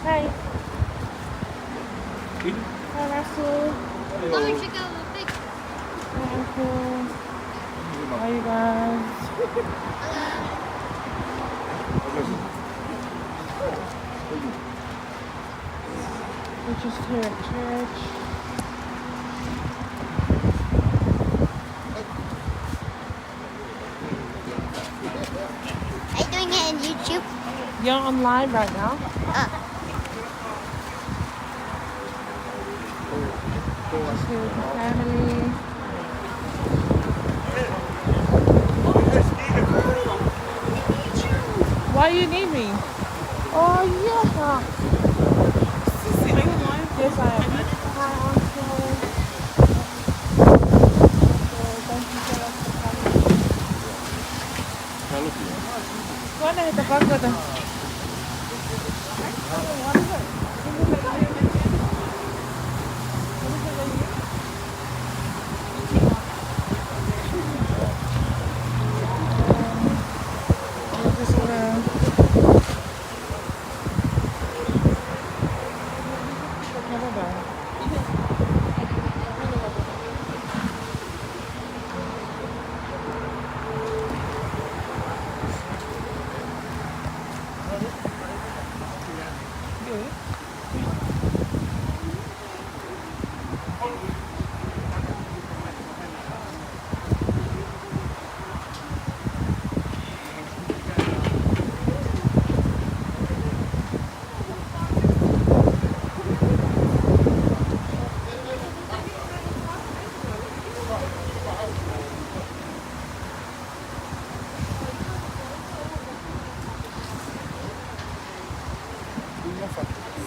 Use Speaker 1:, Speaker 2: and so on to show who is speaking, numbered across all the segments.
Speaker 1: Hi. Hi, Russell.
Speaker 2: Mommy should go big.
Speaker 1: Hi, Uncle. How are you guys? We're just here at church.
Speaker 2: Are you doing it on YouTube?
Speaker 1: You're on live right now. Just here with the family. Why you need me? Oh, yeah. Sissy, are you live? Yes, I am. Hi, Uncle. Thank you so much for coming. Mana kita pakai dah?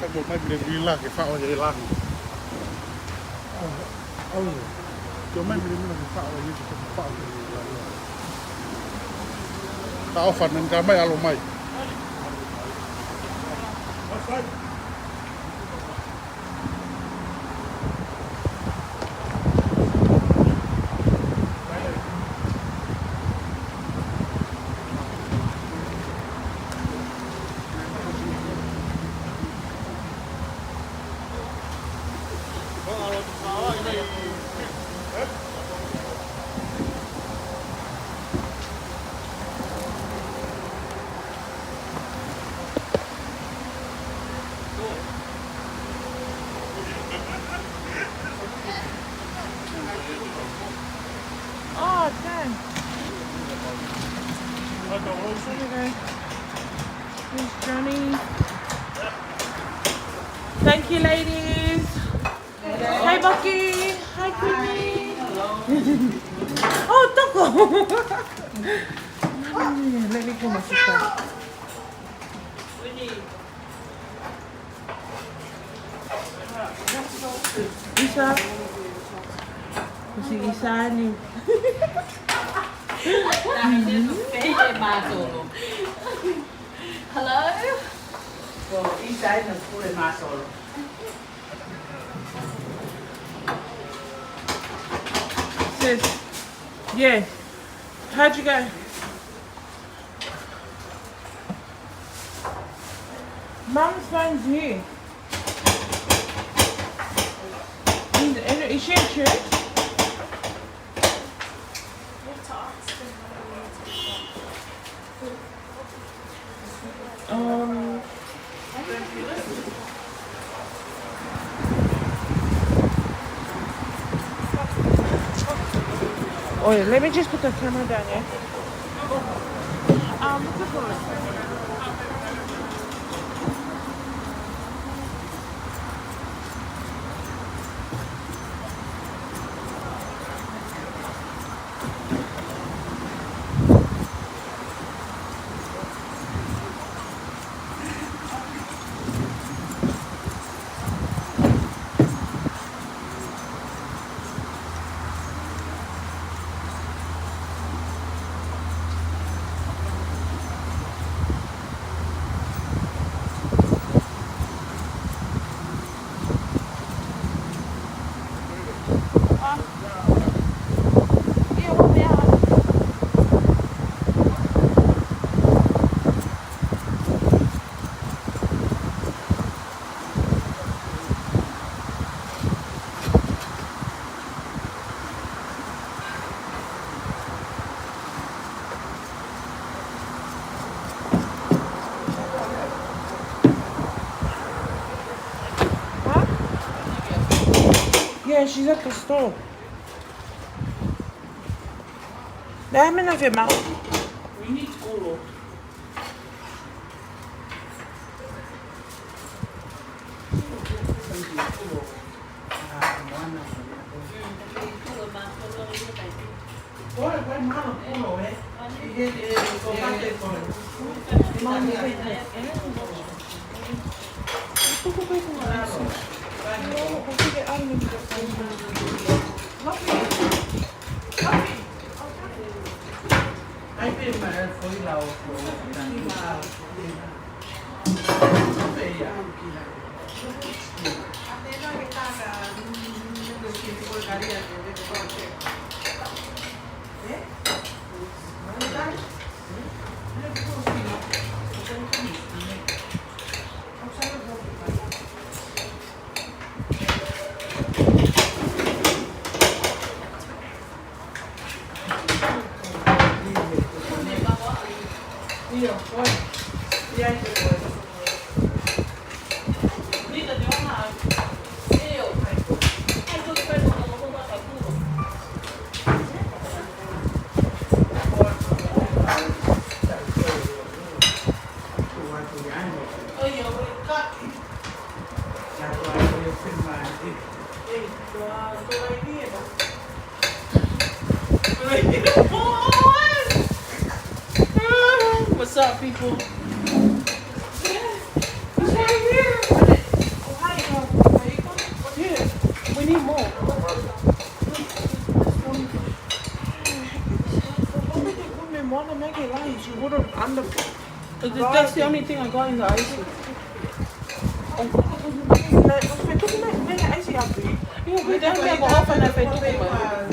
Speaker 3: Sa một mai bị là cái phao vậy là chỗ mai bị là cái phao vậy cái phao tao phản nên cái mai alo mai
Speaker 1: Oh, thanks. Here's Johnny. Thank you, ladies. Hi, Bucky. Hi, Queenie. Oh, Toko. Let me call my sister. Isa. Si Isa ni.
Speaker 4: Hello?
Speaker 5: Well, each side is full in my soul.
Speaker 1: Sis. Yeah. How'd you go? Mom's phone's here. Is she at church? Oh yeah, let me just put the camera down, yeah? What's the phone? Yeah, she's at the store. Déjame na firma.
Speaker 5: We need culo. Poi mano culo, Hai prima fuori la Io, poi, e aí depois. Liga de uma eu. Aí tu fez uma boa tua. Oi, eu vou cá. Já eu filmar. Ei, tô aí, What's up, people?
Speaker 1: It's right here. Oh, hi, yeah, we need more.
Speaker 5: That's the only thing I got in the ice. Io vedo che avevo fatto una fettina.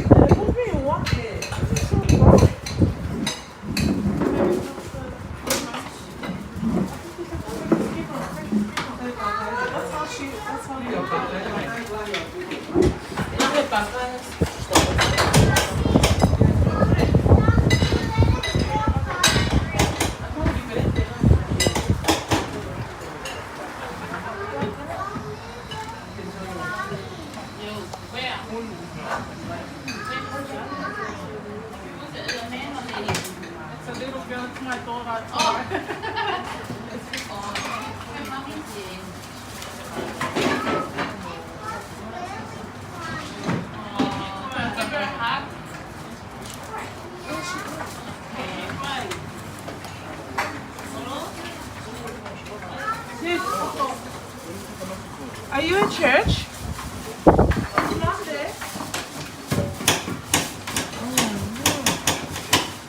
Speaker 1: Are you in church?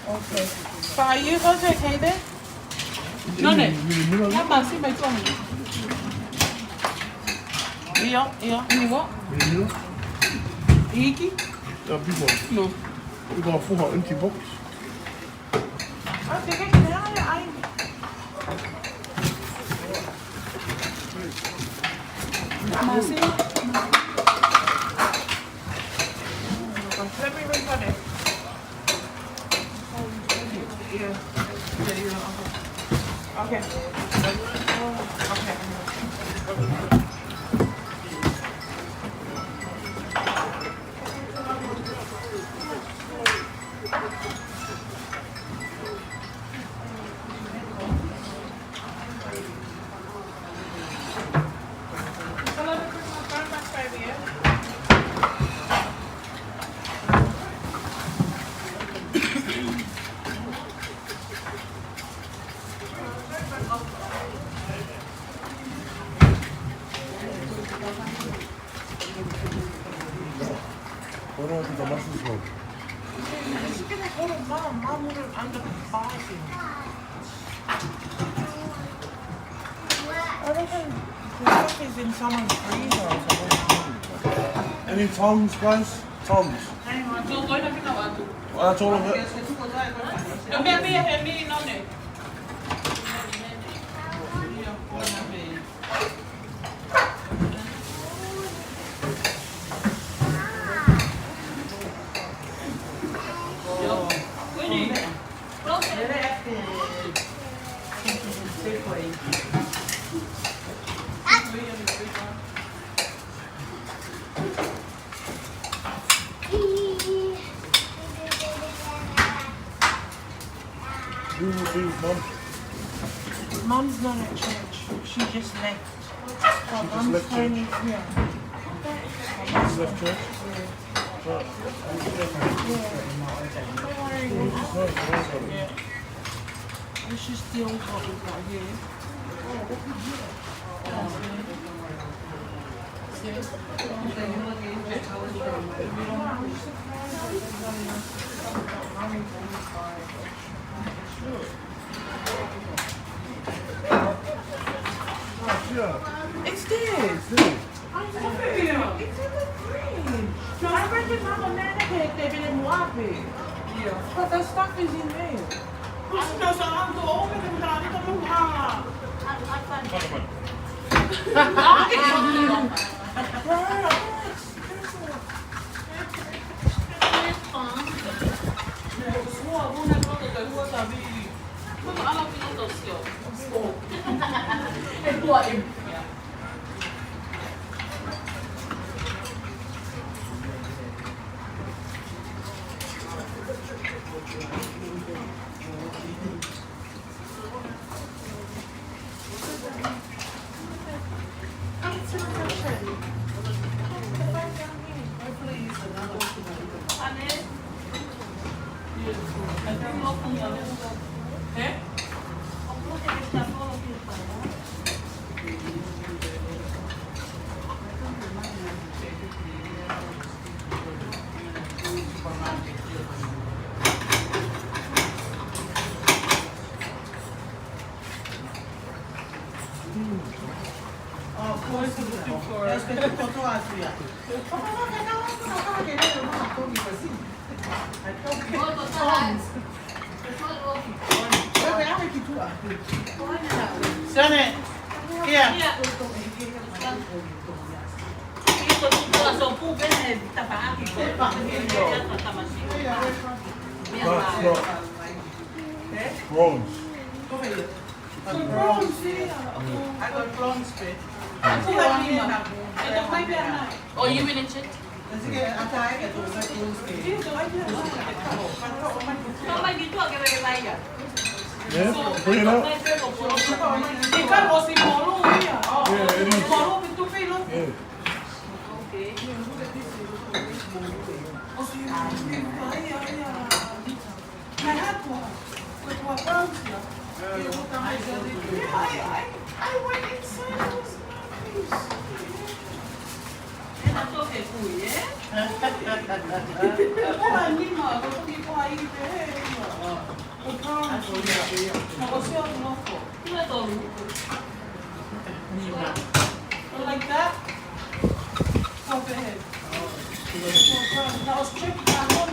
Speaker 1: Okay. So are you going to attend it?
Speaker 5: Nonne, mamma si mai tuo.
Speaker 1: Io.
Speaker 3: Meneer,
Speaker 1: Iki?
Speaker 3: ja, Bimo.
Speaker 5: No.
Speaker 3: Ik was vroeger in die box.
Speaker 1: Okay, kijk, ja, eigenlijk.
Speaker 5: Mamma si.
Speaker 1: Let me record it. Yeah. Okay. Okay.
Speaker 3: Waarom had ik dat massa zo?
Speaker 1: She's gonna go to mom. Mom wouldn't end up buying. I reckon the stuff is in someone's freezer or something.
Speaker 3: Any Toms, guys? Toms. That's all of it. Who would be mum?
Speaker 1: Mum's not at church. She just left. Her
Speaker 3: just
Speaker 1: mum's
Speaker 3: left
Speaker 1: staying here.
Speaker 3: She's left church? Right.
Speaker 1: Don't worry. Yeah. Let's just deal with what we've got here.
Speaker 3: Yeah.
Speaker 1: It's this.
Speaker 3: Yeah.
Speaker 1: I love it. It's in the fridge. No, I reckon my banana cake they've been in Wapi. Yeah. But the stuff is in there.
Speaker 5: Janet, here.
Speaker 3: That's not prawns.
Speaker 5: I got prawns, babe.
Speaker 2: Oh, you in it?
Speaker 3: Yeah, bring it out. Yeah, it is. Yeah.
Speaker 1: I went inside. It was like that. Go ahead. I was checking my home.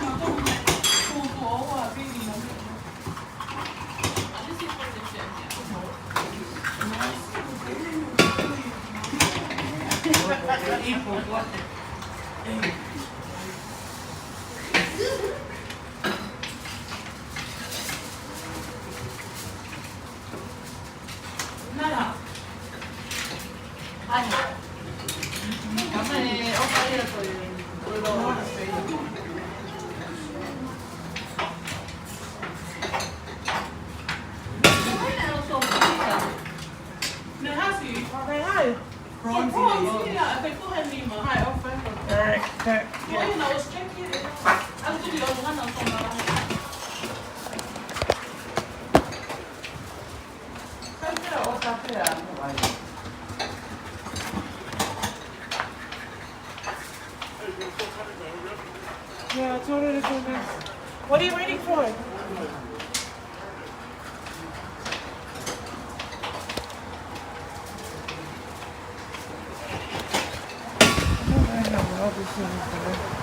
Speaker 1: Nada. Yeah, it's already done this. What are you waiting for? I don't know how this is going.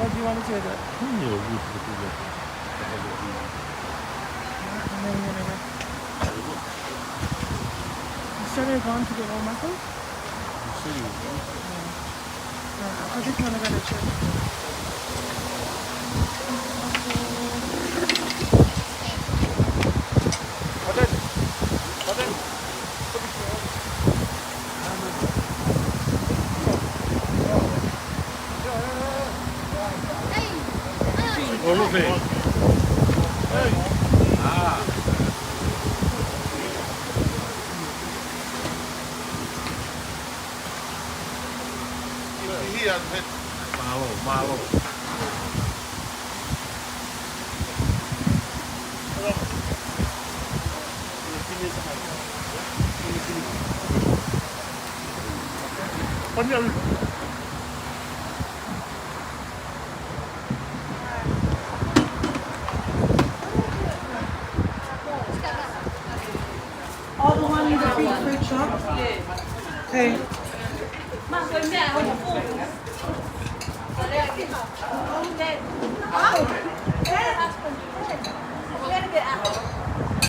Speaker 1: Or do you want me to do it? You sure they're going to the old muscle? I just want to go to church.
Speaker 3: Oh, look there. Malo.
Speaker 1: All the one in the free shop? Okay.
Speaker 2: Mà với mẹ không phụ. Ở đây. Không đây.